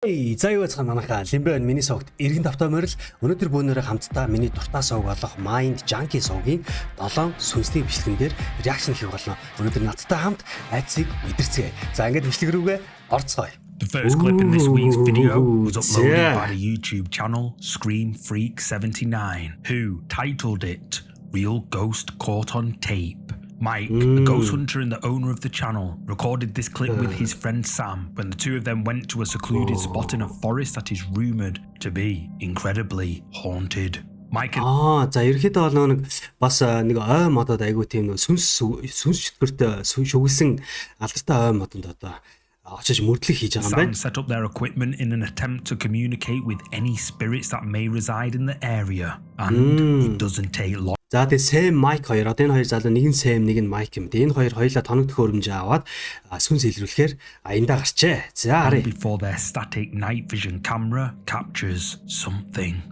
За юу цаана манайхаа Лимбэн миний согт эргэн давтаа морил өнөөдөр бөөнөрөө хамтдаа миний дуртай сог болох Mind Junkie соггийн 7 сүнсний бичлэгэн дээр реакшн хийх болно. Өнөөдөр надтай хамт айцыг мэдэрцгээе. За ингээд бичлэг рүүгээ орцгоё. The first clip in this week's video was uploaded by the YouTube channel Scream Freak 79, who titled it Real Ghost Caught on Tape. Mike, the ghost hunter and the owner of the channel, recorded this clip with his friend Sam when the two of them went to a secluded spot in a forest that is rumoured to be incredibly haunted. Mike за ерөөхдөө бол нэг бас нэг ой модод айгуу тийм нэг сүнс чөтгөрт шүглсэн алдартай ой модонд одоо очиж мөрдлөг хийж байгаа юм байна. Sam set up their equipment in an attempt to communicate with any spirits that may reside in the area, and it doesn't take long. За тэгээ Сэм Майк хоёр одоо энэ хоёр залуу нэг нь Сэм нэг нь Майк юм. Энэ хоёр хоёулаа тоног төхөөрөмж аваад сүнс илрүүлэхээр аяндаа гарчээ. За харъя. Before their static night vision camera captures something.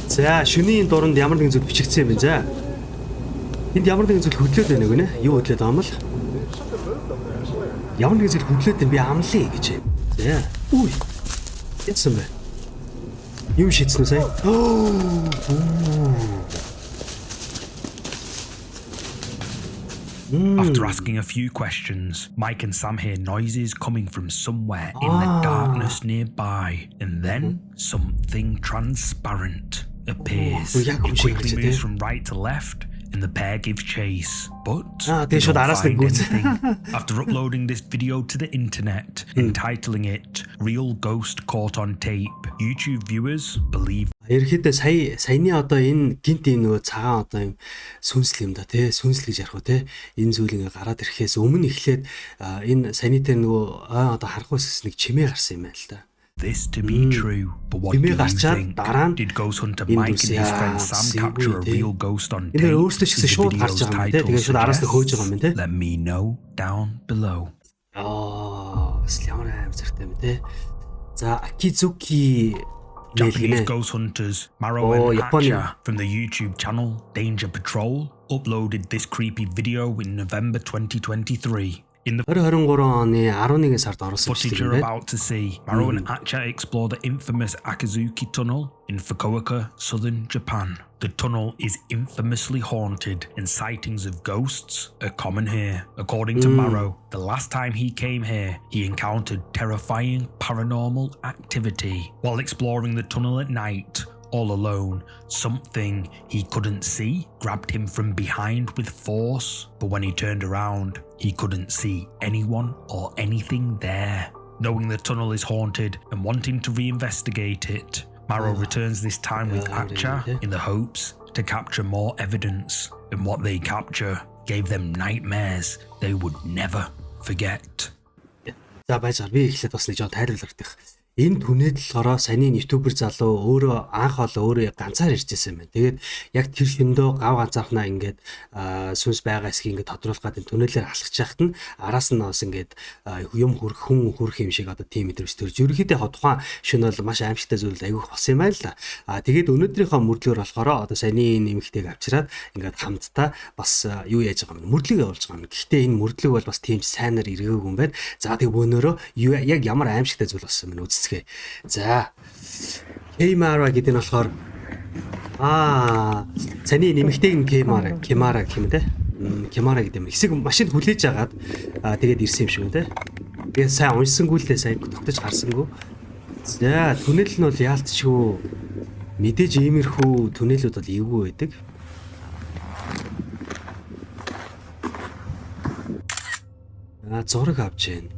За шөнийн дуранд ямар нэгэн зүйл бичигдсэн юм бэ? За. Энд ямар нэгэн зүйл хөдлөөд байна гэнэ? Юу хөдлөөд байгаа юм бол? Ямар нэгэн зүйл хөдлөөд би амлаа гэж. За. Үгүй. Яцсан бэ? Юм шийдсэн үү сая? After asking a few questions, Mike and Sam hear noises coming from somewhere in the darkness nearby, and then something transparent appears. It quickly moves from right to left, and the pair give chase. But they don't find anything. After uploading this video to the internet, entitling it Real Ghost Caught on Tape, YouTube viewers believe Ерөөхдөө саяны одоо энэ гинт энэ нөгөө цагаан одоо юм сүнслэг юм да тий сүнслэг гэж ярих уу тий энэ зүйл ингээ гараад ирэхээс өмнө эхлээд энэ саяны тэр нөгөө одоо харахуус нэг чимээ гарсан юм байна л да. This to be true, but what do you think? Did Ghost Hunter Mike and his friend Sam capture a real ghost on tape? Let me know down below. Бас ямар аим зэрэгтэй юм те. За Akizuki Japanese ghost hunters Maro and Hacha from the YouTube channel Danger Patrol uploaded this creepy video in November 2023. In the footage you're about to see, Maro and Hacha explore the infamous Akizuki Tunnel in Fukuoka, southern Japan. The tunnel is infamously haunted and sightings of ghosts are common here. According to Maro, the last time he came here, he encountered terrifying paranormal activity. While exploring the tunnel at night, all alone, something he couldn't see grabbed him from behind with force, but when he turned around, he couldn't see anyone or anything there. Knowing the tunnel is haunted and wanting to reinvestigate it, Maro returns this time with Hacha in the hopes to capture more evidence, and what they capture gave them nightmares they would never forget. За баяжаар би эхлээд бас нэг жоо тайлбарлах. Энэ түнэд болохоор саяны ютубер залуу өөрөө анх олоо өөрөө ганцаар ирж байсан юм байна. Тэгээд яг тэр шөндөө гав ганцаархнаа ингээд сүнс байгаа эсхийг ингээд тодруулах гэдэг түнэлээр алхаж яхад нь араас нь бас ингээд юм хүн хүрх юм шиг одоо тийм мэдрэмж төрж ерөөхдөө тухайн шөнө бол маш аимшигтай зүйл айгүйх болсон юм байна л. Тэгээд өнөөдрийнхөө мөрдлөөр болохоор одоо саяны нэмэгтэйг авчираад ингээд хамтдаа бас юу яаж байгаа юм мөрдлөг явуулж байгаа юм. Гэхдээ энэ мөрдлөг бол бас тийм сайнаар эргээгүй юм байна. За тэг бөөнөрөө яг ямар аимшигтай зүйл болсон юм бэ? За Кеймара гэдэг нь болохоор цааны нэмэгтэйг нь Кемара гэх юм те. Кемара гэдэг юм. Хэсэг машинд хүлээж агаад тэгээд ирсэн юм шиг те. Тэгээд сайн уншсангүй л дээ сайн тогтож харсангүй. За түнэл нь бол яалтчгүй мэдээж иймэрхүү түнэлүүд бол эвгүй байдаг. Зураг авч जैन.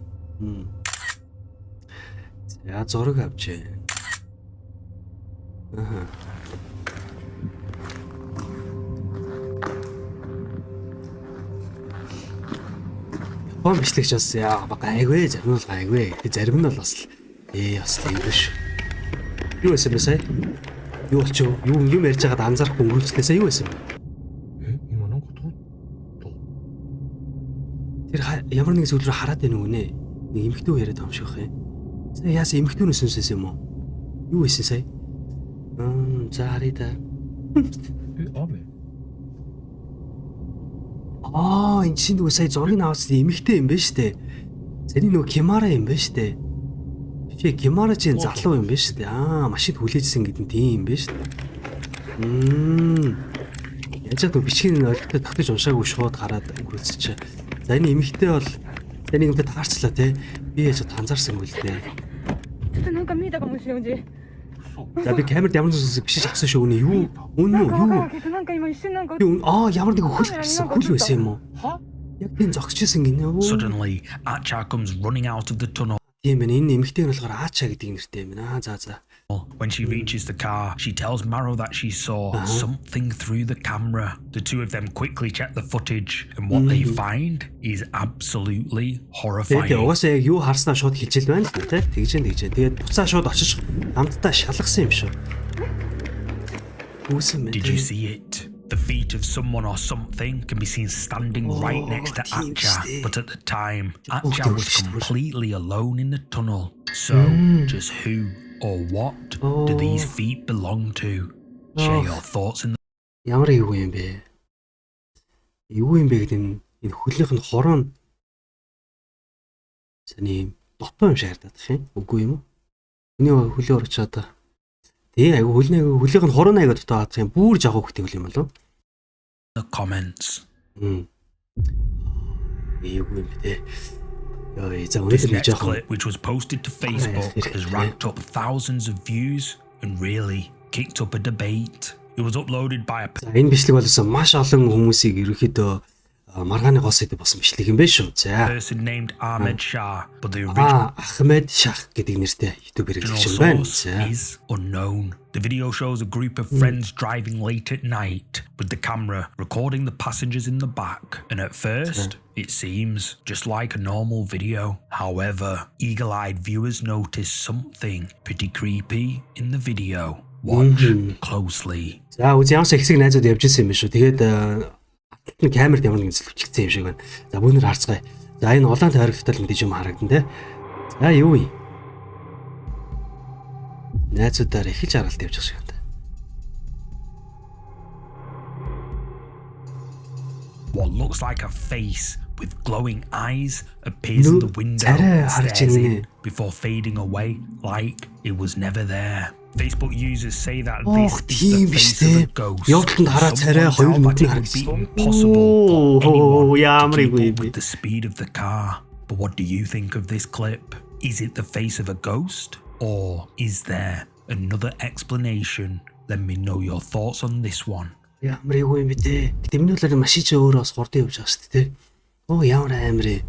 Я зураг авч जैन. Бичлэгч бас гайгүй зарим нь гайгүй. Зарим нь бол бас бас тийм биш. Юу байсан бэ сая? Юу болчих вэ? Юм ярьж байгаад анзаарахгүй өнгөрүүлснээсээ юу байсан бэ? Тэр ямар нэг зүйл рүү хараад байна уу нэ? Нэг эмхтүү яриад байгаа юм шиг байна. Сая яасан эмхтүүнээс сүнсээс юм уу? Юу байсан сая? За харъя та. Энэ чинь нөгөө сая зургийг авсан эмэгтэй юм байна штэ. Зэний нөгөө Кимара юм байна штэ. Чи Гимаражийн залуу юм байна шүү дээ. Машин хүлээжсэн гэдэг нь тийм юм байна шүү дээ. Яаж яг бичгийн орилтод татаж уншаагүй шууд гараад өнгөрүүлчих. За энэ эмэгтэй бол таны юмтай таарчлаа те. Би яаж танзаарсан юм л дээ. ちょっとなんか見えたかもしれんじ。 За би камерд ямар нэг зүйлс бичиж авсан шүү өнөө юу? Үнэн үү? なんかけどなんか今一瞬なんか Ямар нэг хөл байсан байсан юм уу? Яг тийм зогсчихсэн гинэ. Suddenly, Acha comes running out of the tunnel. Тийм ээ энэ эмэгтэй нь болохоор Аача гэдэг нэртэй юм байна. За. When she reaches the car, she tells Maro that she saw something through the camera. The two of them quickly check the footage, and what they find is absolutely Тэгээд horrifying. угаасаа яг юу харснаа шууд хэлжэл байна л да тий. Тэгжэн. Тэгээд буцаа шууд очиж хамтдаа шалгасан юм шүү. Үүсэн мэн. Did you see it? The feet of someone or something can be seen standing right next to Acha, but at the time, Acha was completely alone in the tunnel. So, just who or what do these feet belong to? Share your thoughts in the Ямар эвгүй юм бэ? Эвгүй юм бэ гэдэг энэ хөлийнх нь хороо нь саний дотоо юм шиг харагдаад байна. Үгүй юм уу? Миний хөлөө орчоод тий айгу хөлийнх нь хороо айгаа дотоо хаад юм бүр жахаа хөхтэй хөл юм болов? comments. Эвгүй юм бэ? This next clip, which was posted to Facebook, has racked up thousands of views and really kicked up a debate. It was uploaded by a За энэ бичлэг болсон маш олон хүмүүсийг ерөөхдөө маргааны гол сэдв болсон бичлэг юм байна шүү. За. person named Ahmed Shah, but the original Ахмед Шах гэдэг нэртэй YouTube хэрэглэгч юм байна. source За. is unknown. The video shows a group of friends driving late at night with the camera recording the passengers in the back, and at first it seems just like a normal video. However, eagle-eyed viewers notice something pretty creepy in the video. Watch closely. За үгүй ямар ч хэсэг найзууд явж ирсэн юм шүү. Тэгээд камерд ямар нэгэн зүйл хүчигдсэн юм шиг байна. За бүгд харцгаая. За энэ улаан тойрогтой мэдээж юм харагдан те. За юу вэ? Найзуудаар эхэлж харалт явж байгаа шиг байна. What looks like a face with glowing eyes appears in the window and stares in before fading away like it was never there. Facebook users say that this is the face of a ghost. Явдланд хараад царай хоёр Somehow нүдний that it would be харагдсан. impossible for anyone Ямар to keep эвгүй up with the speed of the car. But what do you think of this clip? Is it the face of a ghost? Or is there another explanation? Let me know your thoughts on this one. Ямар эвгүй юм бэ те. Тэмний болоор машин ч өөрөө бас хурдан явж байгаа шүү дээ те. Ямар амар ээ.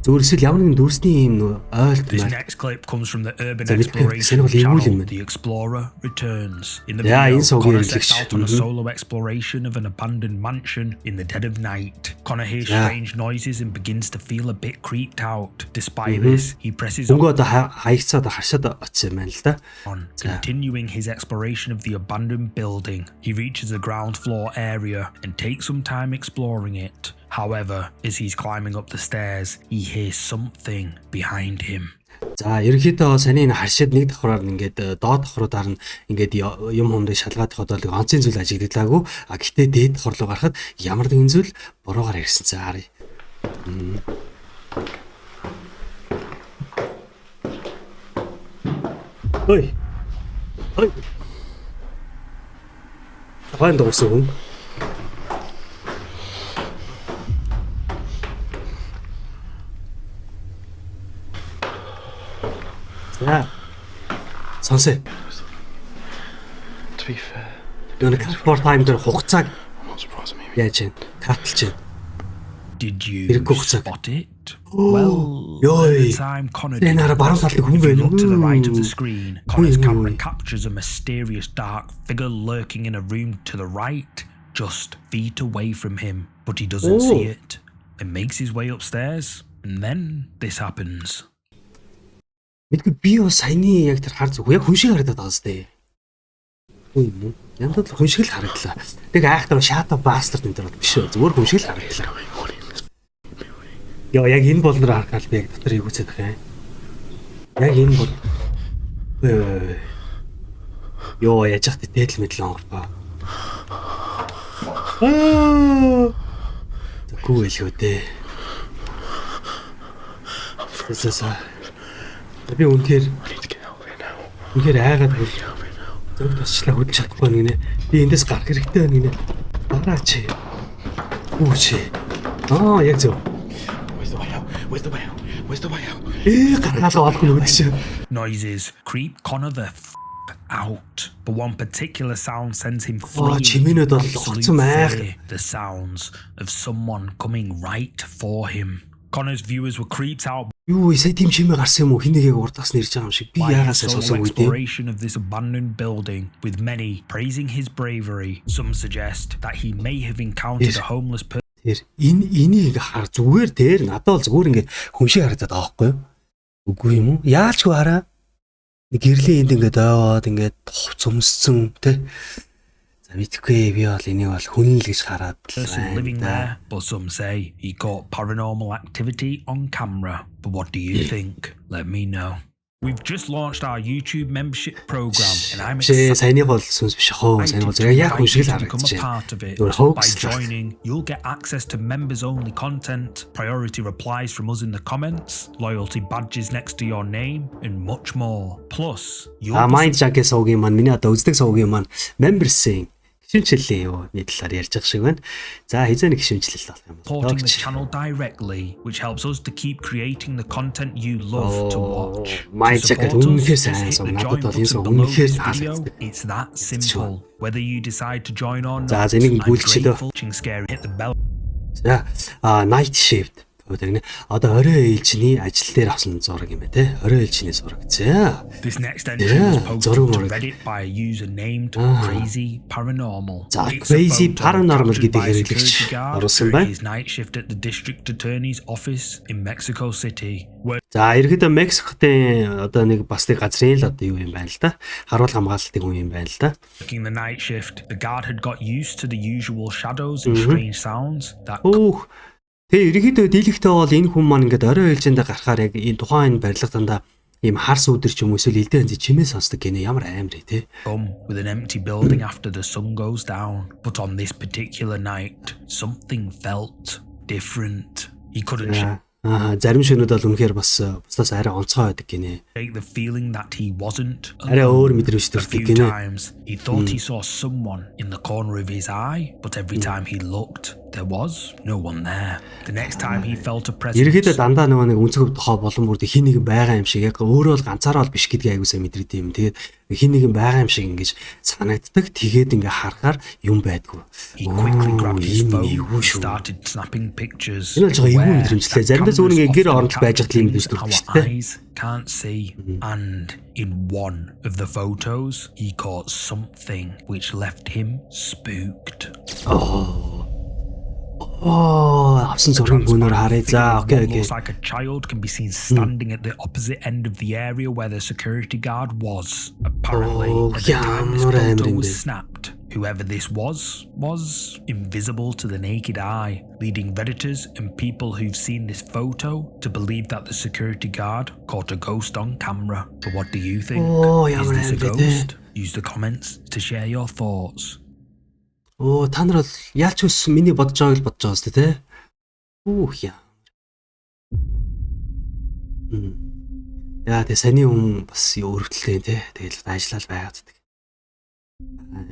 Зүгээр эсвэл ямар нэгэн дүрсний юм нөө ойлт This маа. next clip comes from the Urban Sen Exploration бол эвгүй channel. юм байна. The Explorer returns. In the Yeah, video, энэ сог Connor хэрэглэгч. sets out on a solo exploration of an abandoned mansion in the dead of night. Connor hears Yeah. strange noises and begins to feel a bit creeped out. Despite this, he presses Өнгөө одоо хаягцаад харшаад очсон юм байна л да. on, continuing his exploration of the abandoned building. He reaches the ground floor area and takes some time exploring it. However, as he's climbing up the stairs, he hears something behind him. За ерөнхийдөө саний энэ харшаад нэг давхраар ингээд доод давхруудаар нь ингээд юм хүмдээ шалгаад явахад бол онцгийн зүйл ажиглалаагүй. Гэхдээ дээд давхар руу гарахад ямар нэгэн зүйл бороогаар ирсэн. За харъя. Ой. Хойнд дуусах хүн. За. Сонсоо. To be fair, Нэг for time дээр хугацааг I'm not surprised at me. яаж вэ? Катлж байна. Did you Хэрэггүй хугацаа. spot it? Well, Ёй. at the time Connor Энэ did, хараа баруун талд хүн if you байна. look to the right of the screen, Connor's Ой, ой, camera ой. captures a mysterious dark figure lurking in a room to the right, just feet away from him. But he doesn't see Oh. it and makes his way upstairs. And then this happens. Мэдгүй би бас саяны яг тэр хар зүг яг хүн шиг харагдаад байгаа сте. Үгүй юм. Яндад л хүн шиг л харагдлаа. Тэг айхтар шаата бастард энэ төр биш үү. Зүгээр хүн шиг л харагдлаа. Яа яг энэ болноор харахад би яг дотор эгүүцээд байгаа юм. Яг энэ бол ёо яж хат дээдл мэдл онгорпаа. Тэггүй л үү дээ. Тэсээс би үнээр I need to get Үнэхээр айгаад зөв тусчлаа хөдлөж чадахгүй нэг нэ. Би эндээс гарах хэрэгтэй нэг нэ. Гараач. Үүч. Яг зөв. Where's the way out? Where's the way out? Where's the way out? Гараалаа олох нь үүдэж. Noises creep Connor the out, but one particular sound sends him Oh, fleeing чимээнүүд бол absolute гоцсон майх. fear. The sounds of someone coming right for him. Connor's viewers were creeped out Юу сая тийм чимээ гарсан юм уу? Хинэгийг урдаас нэрж байгаа юм шиг. Би by яагаасаа his solo сонсоогүй тийм. exploration of this abandoned building, with many praising his bravery. Some suggest that he may have encountered Yes. a homeless person Тэр энийг хар зүгээр дээр надад бол зүгээр ингээ хүн шиг харагдаад байгаа байхгүй юу? Үгүй юм уу? Яалчгүй хараа. Нэг гэрлийн энд ингээ дойвоод ингээ цумсцэн тэ. За мэдхгүй би бол энийг бол хүн л гэж хараад living there, but some say he caught paranormal activity on camera. But what do you think? Let me know. We've just launched our YouTube membership program, and I'm Чи excited саяны бол сүнс биш хоо. Саяны бол to яг хүн шиг л invite you to become харагдаж a байна. part of it. You're By hoax. joining, you'll get access to members-only content, priority replies from us in the comments, loyalty badges next to your name, and much more. Plus, you'll be Mind Jack-ийн сувгийн маань миний одоо үздэг сувгийн маань membership гişүнчлээ юу нэг талаар ярьж байгаа шиг байна. За хизээ нэг гişүнчлэл болох юм бол. supporting the channel directly, which helps us to keep creating the content you love to watch. Mind To Jack support us, үнэхээр just сайн hit сум. the Надад join бол энэ button сум below үнэхээр this video. таалагддаг. It's that simple. Whether you decide to join or not, За, энийг I'm гүйлчилөө. grateful. Scary. Hit the bell. За night shift гэдэг нэ. Одоо орой ээлжний ажил дээр авсан зураг юм байна те. Орой ээлжний зураг. За. This next entry Yeah, was зураг posted to мураг. Reddit by a user named Crazy Paranormal. За, It's a Crazy photo Paranormal captured гэдэг by a хэрэглэгч security guard оруулсан during байна. his night shift at the district attorney's office in Mexico City, where За ерөөдөө Мексикотын одоо нэг бас нэг газрын л одоо юу юм байна л да. Харуул хамгаалалтын хүн юм байна л да. working the night shift, the guard had got used to the usual shadows and strange sounds that Өөх. Тэгээ ерөөдөө дийлэгтэй бол энэ хүн маань ингээд орой ээлжиндээ гарахаар яг энэ тухайн энэ барилга дандаа ийм харс үдэр ч юм уу эсвэл элдэн янзын чимээ сонсдог гинэ ямар аимрээ те. come with an empty building after the sun goes down. But on this particular night, something felt different. He couldn't Зарим шөнүүд бол үнэхээр бас бусдаас арай онцгой байдаг гинэ. shake the feeling that he wasn't Арай өөр мэдрэмж A төрдөг few гинэ. times he thought he saw someone in the corner of his eye, but every time he looked, there was no one there. The next time he felt a Ерөөдөө presence, дандаа нөгөө нэг үнцгөө тохоо болон бүр хин нэгэн байгаа юм шиг яг өөрөө бол ганцаараа бол биш гэдгийг аягуулсаа мэдрээд юм. Тэгээд хин нэгэн байгаа юм шиг ингэж санагддаг. Тэгээд ингээ харахаар юм байдгүй. he quickly grabbed his Энэ phone эвгүй and шүү. started snapping pictures. Энэ бол жоо эвгүй aware мэдрэмжлээ. that Заримдаа зүгээр ингээ cameras гэр often оронч байж capture хат юм things биш that төрдөг our шүү дээ. eyes can't see. And in one of the photos, he caught something which left him spooked. Авсан зургийн гүнээр харъя. За окей What окей. looks like a child can be seen standing at the opposite end of the area where the security guard was. Apparently, at the time this ямар photo амар юм was бэ? snapped, whoever this was invisible to the naked eye, leading Redditors and people who've seen this photo to believe that the security guard caught a ghost on camera. But what do you think? Oh, Is ямар this a амар бэ те? ghost? Use the comments to share your thoughts. Та нар бол яалч ус миний бодож байгааг л бодож байгаа зү те. Яа. Яа тэ саний хүн бас өрөвдөлтэй те. Тэгэл ажиллаад байгаа зү.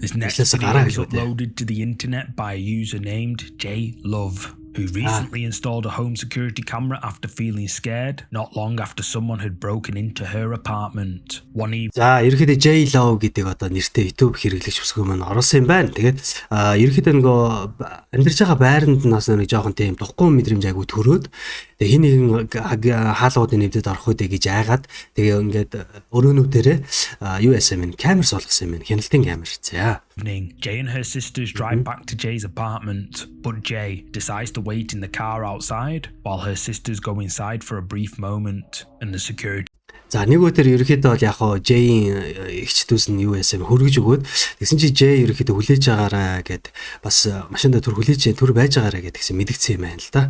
This next Ажилласаа video гараа was гэж үү те. uploaded to the internet by a user named J Love, who recently installed a home security camera after feeling scared not long after someone had broken into her apartment. One evening, За ерөөхдөө J Love гэдэг одоо нэртэй YouTube хэрэглэгч бүсгүй маань оруулсан юм байна. Тэгээд ерөөхдөө нөгөө амьдарч байгаа байранд нас нэг жоохон тийм духгүй мэдрэмж айгу төрөөд тэгээ хин нэгэн хаалгуудын нэвдэд орох үдэ гэж айгаад тэгээ ингээд өрөөнүүдээрээ USM-ийн камер суулгасан юм байна. Хяналтын камер. За. Jay and her sisters drive back to Jay's apartment, but Jay decides to wait in the car outside while her sisters go inside for a brief moment, and the security За нэг өдөр ерөөхдөө бол яг хоо J-ийн эгчдүүс нь USM хөргөж өгөөд тэгсэн чи J ерөөхдөө хүлээж агаараа гэд бас машинда түр хүлээж түр байж агаараа гэдгсэн мэдгдсэн юм байна л да.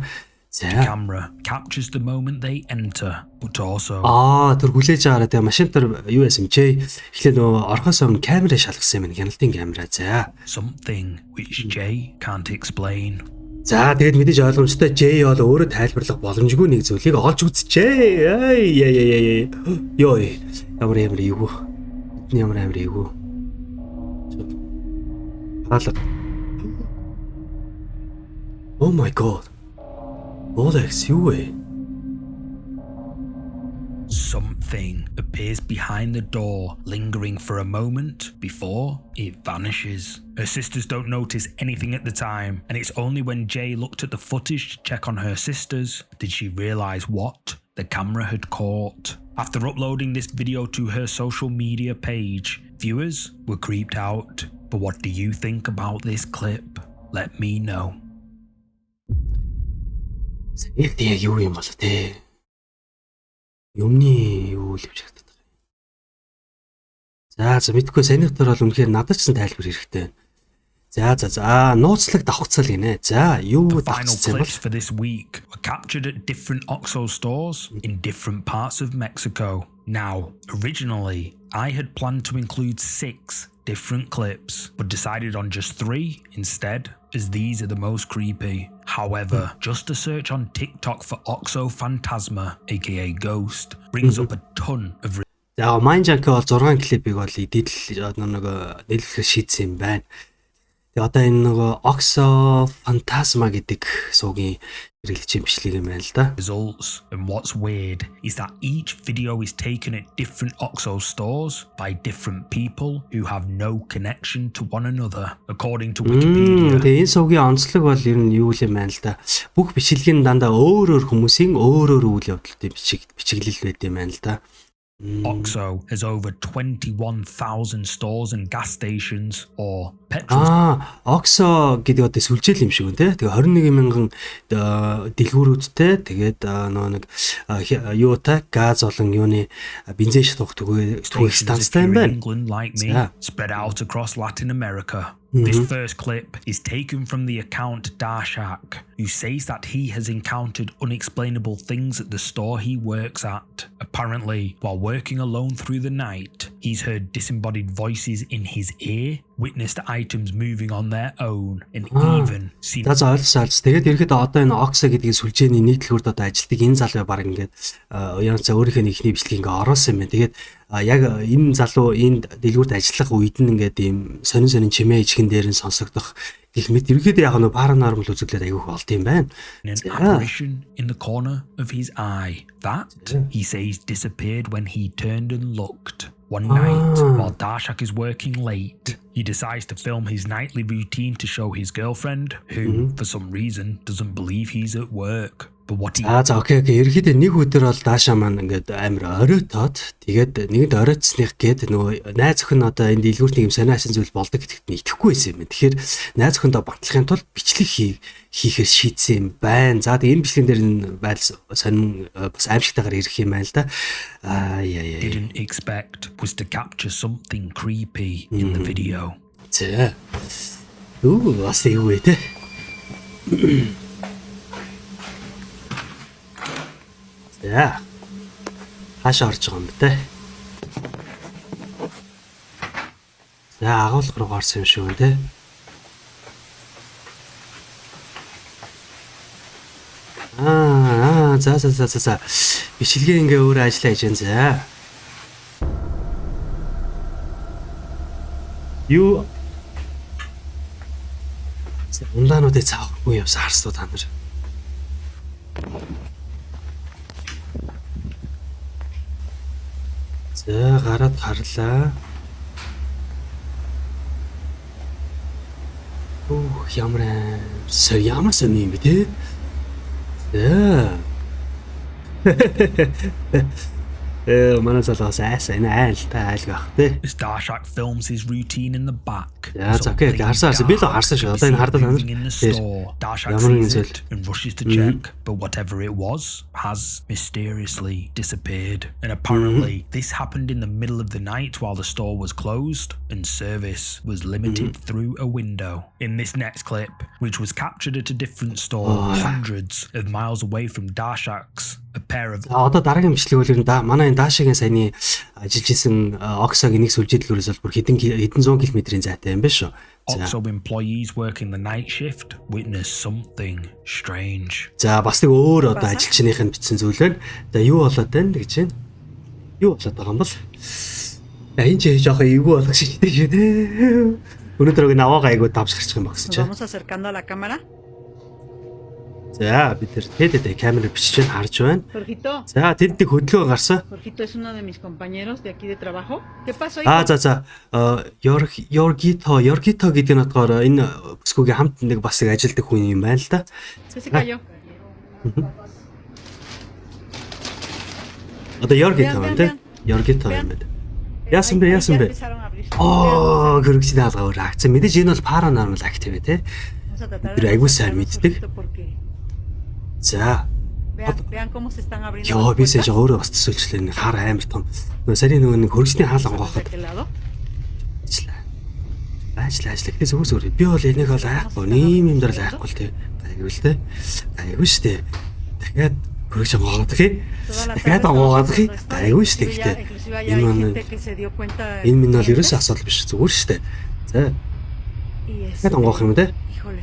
За. camera captures the moment they enter, but also Түр хүлээж агаараа тэгээ машин дээр USM J эхлээд нөгөө орхоос өмнө камераа шалгасан юм байна. Хяналтын камера. За. something which Jay can't explain. За тэгээд мэдээж ойлгомжтой J бол өөрөө тайлбарлах боломжгүй нэг зүйлийг олж үзчихээ. Яй. Йой. Ямар эвгүй. энэ ямар амир эйгүү. Хаалга. Oh my god. Olex юу вэ? Something appears behind the door, lingering for a moment before it vanishes. Her sisters don't notice anything at the time, and it's only when Jay looked at the footage to check on her sisters did she realize what the camera had caught. After uploading this video to her social media page, viewers were creeped out. But what do you think about this clip? Let me know. Яг юу юм бол тээ. Юмны юу л явж чаддаг. За мэдгүй санийх төр бол үнэхээр надад ч тайлбар хэрэгтэй байна. За нууцлаг давхцал гинэ. За юу The final давхцсан бол clips for this week were captured at different OXXO stores in different parts of Mexico. Now, originally, I had planned to include 6 different clips, but decided on just 3 instead, as these are the most creepy. However, just a search on TikTok for OXXO Phantasma, aka Ghost, brings up a ton of за Mindjunk бол 6 клипийг бол эдэл нөгөө нэлэхээр шийдсэн юм байна. Тэгээ одоо энэ нөгөө OXXO Phantasma гэдэг суугийн хэрэглэж имжлэг юм байна л да. results. And what's weird is that each video is taken at different OXXO stores by different people who have no connection to one another, according to Wikipedia. Тэгээ энэ суугийн онцлог бол ер нь юу юм байна л да. Бүх бичлэгийн дандаа өөр хүмүүсийн өөр үйл явдлуудын бичиглэл байт юм байна л да. OXXO has over 21,000 stores and gas stations or petrol OXXO гэдэг одоо сүлжээл юм шиг үнэ те. Тэгээ 21,000 дэлгүүрүүдтэй тэгээд нөгөө нэг юутай газ болон юуны бензин шатуух түгээх станцтай юм байна. England like me, spread out across Latin America. This first clip is taken from the account Dashak, who says that he has encountered unexplainable things at the store he works at. Apparently, while working alone through the night, he's heard disembodied voices in his ear, witnessed items moving on their own, and even seen... За ойлгосоо. Тэгээд ерөөхдөө одоо энэ OXXO гэдгийг сүлжээний нэг дэлгүүрт одоо ажилтдаг энэ залуу баг ингээд уянцаа өөрийнхөө нэгний бичлэг ингээд оруулсан юм байна. Тэгээд яг энэ залуу энэ дэлгүүрт ажиллах үед нь ингээд ийм сонин чимээ ичгэн дээр нь сонсогдох гэх мэт ерөөхдөө яг нэг паранормал үзэгдлүүд айгүйх болд юм байна. An apparition in the corner of his eye. That, he says, disappeared when he turned and looked. One night, while Dashak is working late, he decides to film his nightly routine to show his girlfriend, who, for some reason, doesn't believe he's at work. But what he... За окей. Ерөөхдөө нэг өдөр бол Даша маань ингээд амар оройтоод тэгээд нэгэнд оройтсных гээд нөгөө найз охин одоо энэ дэлгүүрт нэг юм сониасан зүйл болдог гэдэгт нь итгэхгүй байсан юм. Тэгэхээр найз охиндоо батлахын тулд бичлэг хийхээр шийдсэн юм байна. За тэгээд энэ бичлэгэн дээр нь байдал сонин бас аимшигтайгаар ирэх юм байна л да. Didn't expect was to capture something creepy in the video. За. Бас юу вэ те? За. Хаашаа орж байгаа юм бэ те? За агуулга руу гарсан юм шиг байна те. За. Бичлэгээ ингээ өөрөө ажиллаа хийж байна за. Юу? Ундаануудыг цаахгүй явсан харсуу та нар. За гараад харлаа. Ямар сони юм бэ те? За. Манай залуус айсан айлтай айл гах те. As Dashak films his routine in the back. За окей, харсан. Би л харсан шүү. Одоо энэ хардаад байна. Dashak sees it and rushes to check, but whatever it was has mysteriously disappeared. And apparently, this happened in the middle of the night while the store was closed and service was limited through a window. In this next clip, which was captured at a different store hundreds of miles away from Dashak's, a pair of... Одоо дараагийн бичлэг бол ер нь манай энэ Дашагийн саяны ажиллаж исэн OXXO-гийн нэг сүлжээдлгүүрээс бол бүр хэдэн 100 км-ийн зайтай юм байна шүү. OXXO employees working the night shift witnessed something strange. За бас нэг өөр одоо ажилчныхын бичсэн зүйл байна. За юу болоод байна гэж байна? Юу болоод байгаа юм бол? Энэ ч жоохон эвгүй болох шиг дээ шүү дээ. Өнөөдөр наваага айгуу давсгарчих юм багс Nos чи. vamos acercando a la cámara. За бид нар тэдэд камера бичиж байна харж байна. Jorgito, За тэд нэг хөдөлгөөн гарсан. Jorgito es uno de mis compañeros de aquí de trabajo. ¿Qué pasó, Аа hijo? за Yorgito гэдэг нь болохоор энэ бүсгүйгийн хамт нэг бас нэг ажилдаг хүн юм байна л да. ¿Qué se cayó? Одоо Yorgito Vean, байна те. vean, Yorgito vean. юм байна. Ahí- Яасан бэ ahí яасан ya бэ? empezaron a abrir. Оо хөрөгчний хаалга өөр акц. Мэдээж энэ бол paranormal activity те. Vamos a tratar Pero de айгуу no сайн acercarnos, мэддэг. Jorgito, porque За vean cómo se están abriendo ёо las бисэж puertas. өөрөө бас төсөөлчлээ нэг хар амар том. Нөгөө сарын нөгөө нэг хөрөгчний хаалга ¿De гоохот qué lado? ажил гэхдээ зүгээр би бол энийг бол айхгүй нэм юм дээр л айхгүй л те. Айгүй л те. Айгүй штэ. Дахиад хөрөгч гоохот тий. Todas las Дахиад tardes гоохот trabajando тий. en la escuela. Айгүй штэ Inclusive гэхдээ. ya- inclusive ya Энэ hay маань gente que se dio cuenta энэ минь бол de- ерөөсөө асуудал биш зүгээр штэ. За Y дахиад онгоох юм те. híjole,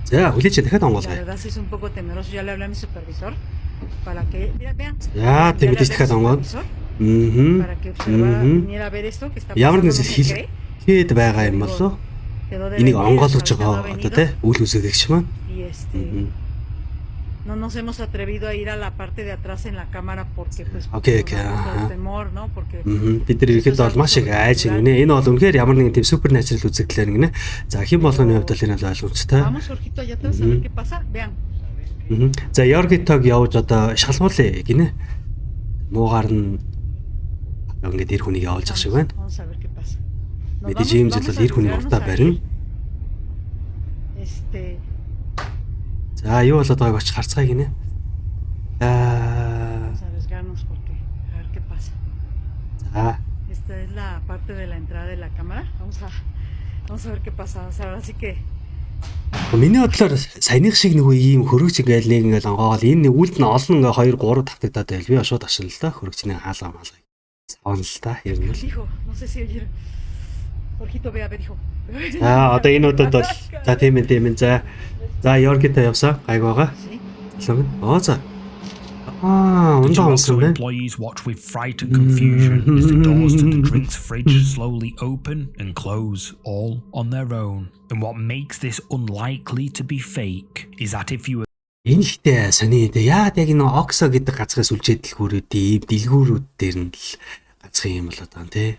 За хүлээж дахиад la онгоолгоё. verdad sí es un poco temeroso. Ya le hablé a mi supervisor para que mira, vean. За Ya тийм le мэдээж hablé дахиад al онгоо. supervisor Мм. para que observara, Mhm. viniera a ver esto que está Ямар pasando, нэгэн no sé хэл qué. хэд байгаа юм болов? Quedó de Энийг venir, онгоолгож ahorita no ha байгаа одоо venido. те үйл үзэгдэгч маань. Y Мгм. no nos hemos atrevido a ir a la parte de atrás en la cámara porque pues Окей, nos окей, da un poco аха. de temor, ¿no? Porque Бид нар ирэхэд бол маш их айж ингэнэ. Энэ бол үнэхээр ямар нэгэн тийм супер натурал үзэгдлэр ингэнэ. За хэн болгоны хувьд бол энэ бол ойлгомжтой. vamos, Jorgito, allá atrás a ver qué pasa. Vean. Мгм. За Yorgitog явж одоо шалгуулъя гинэ. Муугаар нь ингээд ир хүнийг явуулж ах шиг байна. Vamos a ver qué pasa. Nos Мэдээж vamos- ийм vamos зүйл a бол ир хүний arriesgarnos уртаа a барина. ir. За юу болоод байгааг очих харцгаая гинэ. Vamos a arriesgarnos porque a ver qué pasa. За Esta es la parte de la entrada de la cámara. Vamos a ver qué pasa. O sea, ahora sí que миний бодлоор саяных шиг нөгөө ийм хөрөгч ингээл нэг ингээл онгоол энэ үлд нь олон ингээ 2 3 тавтагдаад байл би шууд ашиг л да хөрөгчний хаалга маалга. Савн л та ер нь л. hijo, no sé si oyeron. Jorgito, ve a ver, hijo. Одоо энэ удаад бол за тийм ээ за Yorgito явсаа гайг байгаа. Sí. Лаг. За. The Ундаа two онсон Oxo байна. employees watch with fright and confusion as the doors to the drinks fridge slowly open and close, all on their own. And what makes this unlikely to be fake is that if you Энэ ихтэй сони яагаад яг энэ Oxo гэдэг газраас үлчээд дэлгүүрүүд ийм дэлгүүрүүд дээр нь л гацх юм болоо даа тий.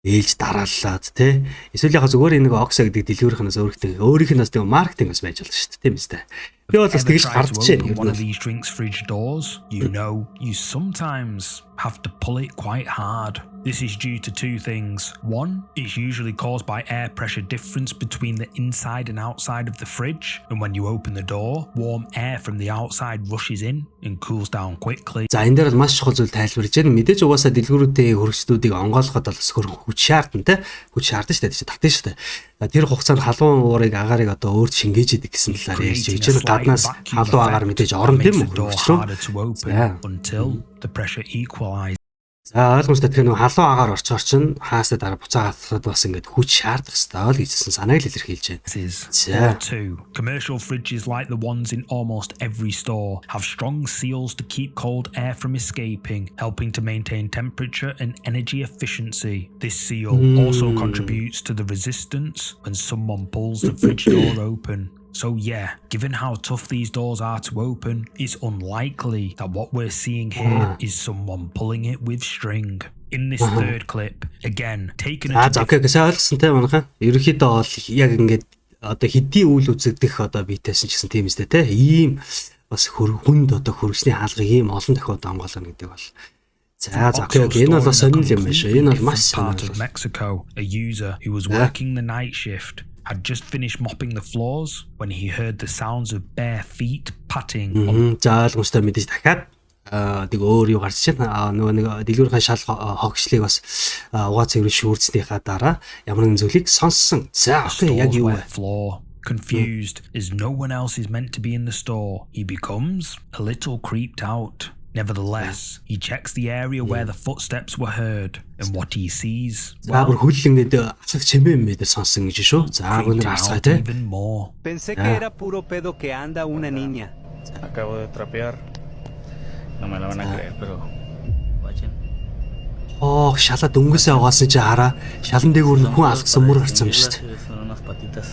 Ээлж дарааллаад тий. Эсвэл яг зүгээр энэ нэг Oxo гэдэг дэлгүүрийнхнээс өөрийнх нь бас нэг маркетинг бас байж болно шүү дээ тийм үстэй. Би бол бас ever тэгж try хардж to байна open ер one нь of бол. these drinks fridge doors, you know you sometimes have to pull it quite hard. This is due to two things. One, it's usually caused by air pressure difference between the inside and outside of the fridge, and when you open the door, warm air from the outside rushes in and cools down quickly. За энэ дээр бол маш чухал зүйл тайлбарж байна. Мэдээж угаасаа дэлгүүрүүдийн хөргөчдүүдийг онгойлгоход бол бас хүч шаардна те. Хүч шаардна шүү дээ. Татна шүү дээ. Тэр хугацаанд халуун уурыг агаарыг одоо өөрт шингээж идэг гэсэн талаар ярьж Creating a чинь slight гаднаас vacuum халуун агаар effect мэдээж that орно тийм makes үү the door хөргөч рүү. harder to open Yeah. until the pressure equalizes. За ойлгомжтой тэгэхээр нөгөө халуун агаар орчоор чинь хаасаа дараа буцаа хатахад бас ингээд хүч шаардах хэрэгтэй л гэсэн санааг л илэрхийлж байна. Or two, commercial fridges like the ones in almost every store have strong seals to keep cold air from escaping, helping to maintain temperature and energy efficiency. This seal also contributes to the resistance when someone pulls the fridge door open. So yeah, given how tough these doors are to open, it's unlikely that what we're seeing here is someone pulling it with string. In this third clip, again, taken a За окей гэсэн ойлгосонтэй манайхаа. Ерөнхийдөө бол яг ингээд одоо хэдийн үйл үзэгдэх одоо бийтээсэн ч гэсэн тийм үстэй те. Ийм бас хүнд одоо хөргөчний хаалгыг ийм олон дахиад онгоолгоно гэдэг бол. За окей энэ бол бас сонирхол юм байна шүү. Энэ бол маш part of сонирхол. Mexico, a user who was working the night shift had just finished mopping the floors when he heard the sounds of bare feet patting on За ойлгомжтой мэдээж дахиад тэг өөр юу гарч байна. Нөгөө нэг дэлгүүрийн шал хогшлыг бас угаа цэвэр шүүрцнийхаа дараа ямар нэгэн зүйлийг сонссон. За the окей яг store's юу вэ? wet floor. Confused as no one else is meant to be in the store, he becomes a little creeped out. Nevertheless, he checks the area where the footsteps were heard, and what he sees, За бүр хөл ингээд алхах чимээ мэдээ сонсон гэж шүү. За creeped өнөр him харцгаа out те. even more. Pensé que era puro pedo que anda una niña. Acabo de trapear. No me la van a creer, pero. Guachen. Шалаа дөнгөсөө угаасан чи хараа. Шалан дээгүүр нь хүн алгасан мөр гарсан юм шүү дээ. Son unas patitas.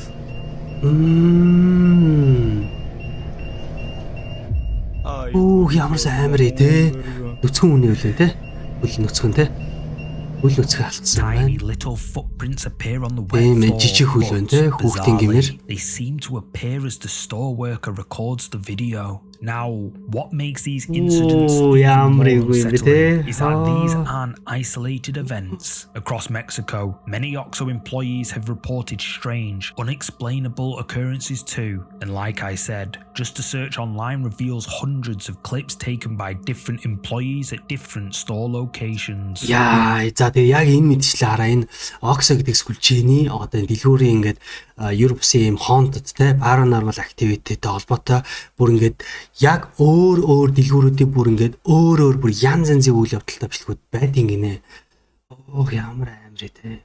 Ямар сайн амар ээ. Нүцгэн үний үлэн те. Үл нүцгэн те. Үл нүцгэн алдсан Tiny байна. little footprints appear on the Ийм wet жижиг floor, хөл байна but те. Хүүхдийн гэмээр. bizarrely, they seem to appear as the store worker records the video. Now, what makes these incidents Ooh, even ямар more эвгүй юм бэ те. unsettling is that these aren't isolated events. Across Mexico, many OXXO employees have reported strange, unexplainable occurrences too. And like I said, just a search online reveals hundreds of clips taken by different employees at different store locations. Яа, за тэгээ яг энэ мэдчлээ хараа. Энэ OXXO гэдэг сүлжээний одоо энэ дэлгүүрийн ингээд Европсын юм хонтод те paranormal activity-тэй холбоотой бүр ингээд яг өөр дэлгүүрүүдийн бүр ингээд өөр бүр янз янзын үйл явдалтай бичлэгүүд байдгийн гинэ. Ямар амар те.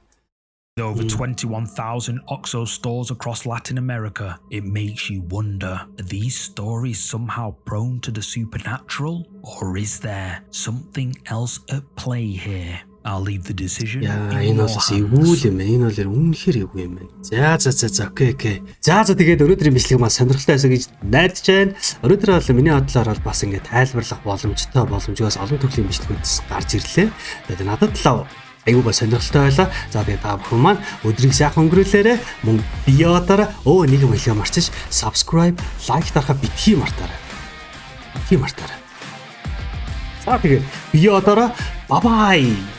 With over 21,000 OXXO stores across Latin America, it makes you wonder, are these stories somehow prone to the supernatural? Or is there something else at play here? I'll leave the decision Яа, in энэ your бол hands. эвгүй юм байна. Энэ бол үнэхээр эвгүй юм байна. За, окей. За тэгээд өнөөдрийн бичлэг маань сонирхолтой байсан гэж найдаж байна. Өнөөдөр бол миний бодлоор бол бас ингээд тайлбарлах боломжгоос олон төрлийн бичлэгүүдс гарч ирлээ. Тэгээд надад л айгүй гоо сонирхолтой байлаа. За тэгээд та бүхэн маань өдрийг сайхан өнгөрүүлээрэ. Мөн биеодоор нэг юм хэлээ марчиж subscribe, like дарахаа битгий мартаарай. За тэгээд биеодоор bye bye.